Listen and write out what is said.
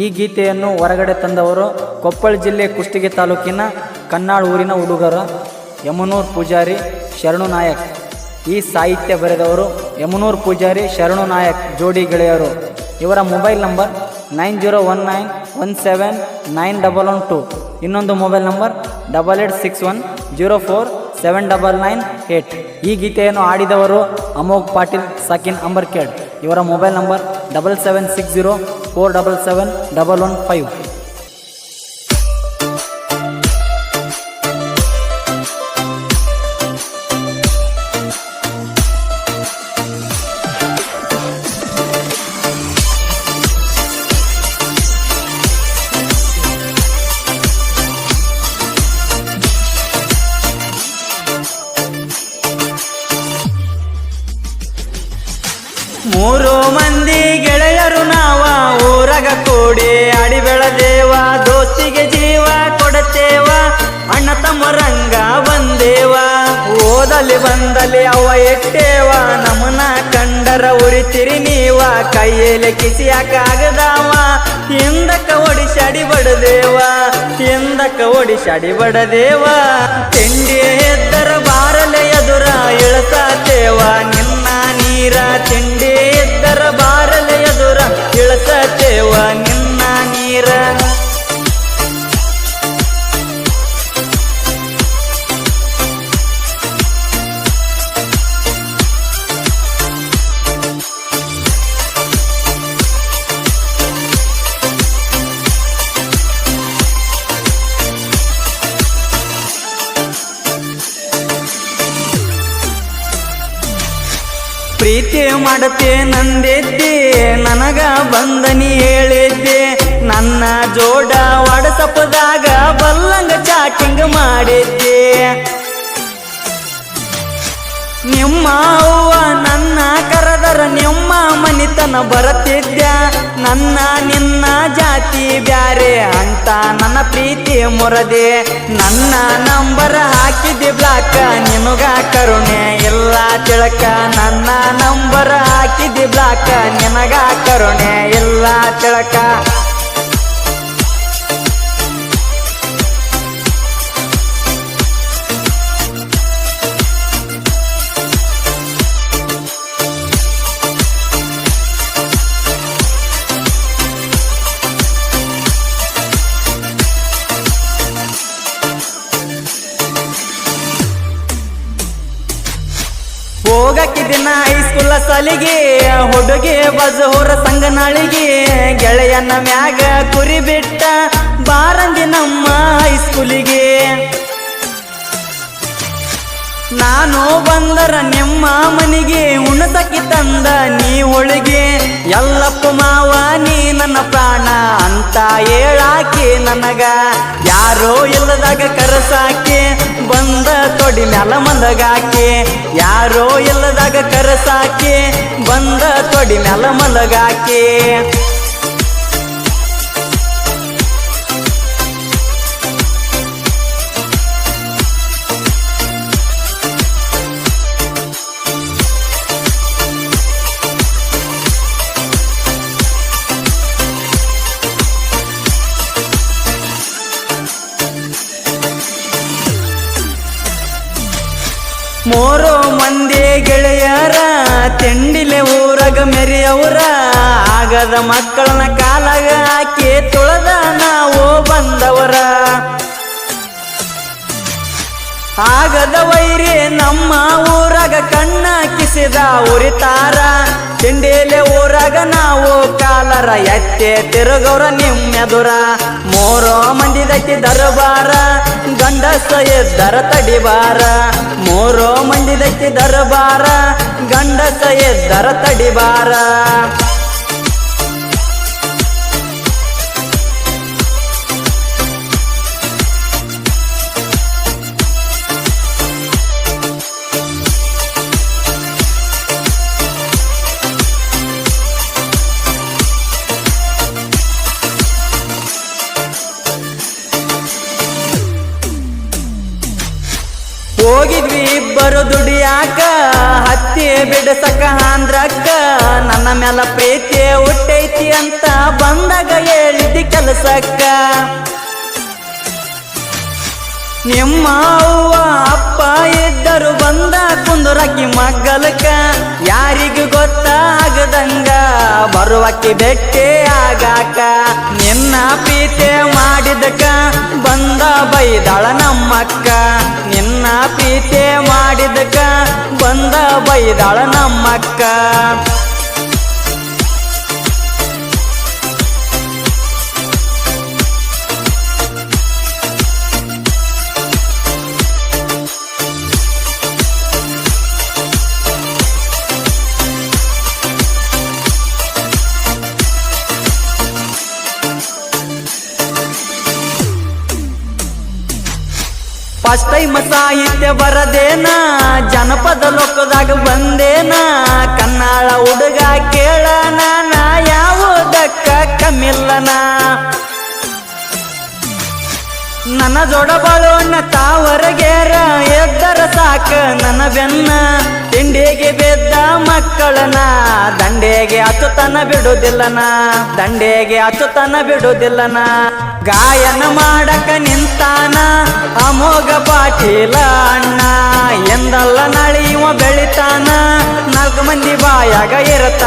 ಈ ಗೀತೆಯನ್ನು ಹೊರಗಡೆ ತಂದವರು ಕೊಪ್ಪಳ ಜಿಲ್ಲೆ ಕುಷ್ಟಗಿ ತಾಲೂಕಿನ ಕನ್ನಾಳ ಊರಿನ ಹುಡುಗರ ಯಮನೂರ್ ಪೂಜಾರಿ ಶರಣು ನಾಯಕ್. ಈ ಸಾಹಿತ್ಯ ಬರೆದವರು ಯಮನೂರ್ ಪೂಜಾರಿ ಶರಣು ನಾಯಕ್ ಜೋಡಿ ಗೆಳೆಯರು. ಇವರ ಮೊಬೈಲ್ ನಂಬರ್ 9019179112. ಇನ್ನೊಂದು ಮೊಬೈಲ್ ನಂಬರ್ 8861047998. ಈ ಗೀತೆಯನ್ನು ಆಡಿದವರು ಅಮೋಘ್ ಪಾಟೀಲ್ ಸಾಕಿನ್ ಅಂಬರ್ಕೇಡ್. ಇವರ ಮೊಬೈಲ್ ನಂಬರ್ 7760477115. ಮೂರು ಮಂದಿ ಗೆಳೆಯರು ನಾವ ಊರಗ ಕೂಡಿ ಅಡಿ ಬೆಳದೇವ, ದೋಸ್ತಿಗೆ ಜೀವ ಕೊಡತೇವ, ಅಣ್ಣ ತಮ್ಮರಂಗ ಬಂದೇವ. ಓದಲಿ ಬಂದಲಿ ಅವ ಎಟ್ಟೇವ, ನಮನ ಕಂಡರ ಉರಿತಿರಿ ನೀವ, ಕೈಯಲ್ಲಿ ಕಿಸಿಯಾಕಾಗದವ, ಹಿಂದಕ್ಕ ಒಡಿಸಾಡಿ ಬಡದೇವ, ಹಿಂದಕ್ಕ ಒಡಿಸಾಡಿ ಬಡದೇವ. ತಿಂಡಿ ಎದ್ದರ ಬಾರಲೆ ಎದುರ ಇಳಸಾತೇವ ನಿನ್ನ ನೀರ, ತಿಂಡಿ ಎದ್ದರ ಬಾರಲೆ ಎದುರ ಇಳಸಾತೇವ ನಿನ್ನ ನೀರ. ಪ್ರೀತಿ ಮಾಡತೆ ನಂದಿದ್ದೆ, ನನಗ ಬಂದನಿ ಹೇಳಿದ್ದೆ, ನನ್ನ ಜೋಡ ವಾಟ್ಸಪ್ದಾಗ ಬಲ್ಲಂಗ ಚಾಟಿಂಗ್ ಮಾಡಿದ್ದೆ. ನಿಮ್ಮ ಅವ್ವ ನನ್ನ ಕರೆದರ ನಿಮ್ಮ ಮನಿತನ ಬರತಿದ್ದ, ನನ್ನ ನಿನ್ನ ಜಾತಿ ಬ್ಯಾರೆ ಅಂತ ನನ್ನ ಪ್ರೀತಿ ಮುರದೆ. ನನ್ನ ನಂಬರ್ ಹಾಕಿದ್ದೆ ಬ್ಲಾಕ, ನಿನಗ ಕರುಣೆ ಇಲ್ಲ ತಿಳಕ. ನನ್ನ ನಂಬರ್ ಹಾಕಿದ್ದೆ ಬ್ಲಾಕ, ನಿನಗ ಕರುಣೆ ಇಲ್ಲ ತಿಳಕ. ಹೋಗಕ್ಕಿದಿನ ಹೈಸ್ಕೂಲ ಸಾಲಿಗೆ, ಹುಡುಗಿ ಬಜೂರ ಸಂಗನಾಳಿಗೆ, ಗೆಳೆಯನ ಮ್ಯಾಗ ಕುರಿ ಬಿಟ್ಟ ಬಾರಂದಿ ನಮ್ಮ ಹೈಸ್ಕೂಲಿಗೆ. ನಾನು ಬಂದರ ನಿಮ್ಮ ಮನಿಗೆ ಉಣಸಕ್ಕಿ ತಂದ ನೀ ಹೋಳಿಗೆ. ಎಲ್ಲಪ್ಪ ಮಾವ ನೀ ನನ್ನ ಪ್ರಾಣ ಅಂತ ಹೇಳಾಕಿ ನನಗ, ಯಾರೋ ಇಲ್ಲದಾಗ ಕರಸಾಕಿ ಬಂದ ತೊಡಿ ಮ್ಯಾಲ ಮಲಗಾಕಿ. ಯಾರೋ ಇಲ್ಲದಾಗ ಕರಸಾಕಿ ಬಂದ ತೊಡಿ ಮ್ಯಾಲ ಮಲಗಾಕಿ. ಮೂರು ಮಂದಿ ಗೆಳೆಯರ ತಿಂಡಿಲೆ ಊರಗ ಮೆರಿಯವರ, ಆಗದ ಮಕ್ಕಳನ್ನ ಕಾಲಾಗ ಹಾಕಿ ತುಳದ ನಾವು ಬಂದವರ. ಆಗದ ವೈರಿ ನಮ್ಮ ಊರಾಗ ಕಣ್ಣ ಕಿಸಿದ ಉರಿತಾರ, ತಿಂಡಿಲೆ ಊರಾಗ ನಾವು ಕಾಲರ ಎತ್ತೆ ತಿರುಗವ್ರ ನಿಮ್ಮೆದುರ. ಮೂರು ಮಂದಿದಕ್ಕೆ ದರ್ಬಾರ, ಗಂಡಸ ಎದ್ದರ ತಡಿಬಾರ. ಮೂರು ಮಂದಿದಕ್ಕೆ ದರ್ಬಾರ, ಗಂಡಸ ಎದ್ದರ ತಡಿಬಾರ. ಹೋಗಿದ್ವಿ ಇಬ್ಬರು ದುಡಿಯಾಕ, ಯಾಕ ಹತ್ತಿ ಬಿಡಸಕ ಆಂಧ್ರಕ್ಕ ನನ್ನ ಮ್ಯಾಲ ಪ್ರೀತಿ ಹುಟ್ಟೈತಿ ಅಂತ ಬಂದಾಗ ಹೇಳಿದ್ದಿ ಕೆಲಸಕ್ಕ ನಿಮ್ಮ ಅವ್ವ ಅಪ್ಪ ಇದ್ದರು ಬಂದ ಕುಂದುರಕ್ಕಿ ಮಗ್ಗಲಕ್ಕ ಯಾರಿಗೂ ಗೊತ್ತಾಗದಂಗ ಬರುವಕ್ಕಿ ಬೆಟ್ಟೆ ಆಗಾಕ ನಿನ್ನ ಪ್ರೀತಿ ಮಾಡಿದಕ್ಕ ಬಂದ ಬೈದಾಳ ನಮ್ಮಕ್ಕ ನಿನ್ನ ಪ್ರೀತಿ ಮಾಡಿದಕ್ಕ ಬಂದ ಬೈದಾಳ ನಮ್ಮಕ್ಕ ಫಸ್ಟ್ ಟೈಮ್ ಸಾಹಿತ್ಯ ಬರದೇನ ಜನಪದ ಲೋಕದಾಗ ಬಂದೇನ ಕನ್ನಡ ಹುಡುಗ ಕೇಳನ ನಾ ಯಾವುದಕ್ಕ ಕಮ್ಮಿಲ್ಲನ ನನ್ನ ಜೋಡ ಬಾಳೋಣ ತಾವರಗೇರ ಎದ್ದರ ಸಾಕ ನನ್ನ ಬೆನ್ನ ತಿಂಡಿಗೆ ಬೆದ್ದ ಮಕ್ಕಳನ ದಂಡೆಗೆ ಹಚ್ಚುತನ ಬಿಡುದಿಲ್ಲನ ದಂಡೆಗೆ ಹಚ್ಚುತನ ಬಿಡುದಿಲ್ಲನ ಗಾಯನ ಮಾಡಕ ನಿಂತಾನ ಅಮೋಘ ಪಾಟೀಲ ಅಣ್ಣ ಎಂದಲ್ಲ ನಾಳೆ ಇವ ಬೆಳಿತಾನ 4 ಮಂದಿ ಬಾಯಾಗ ಇರತ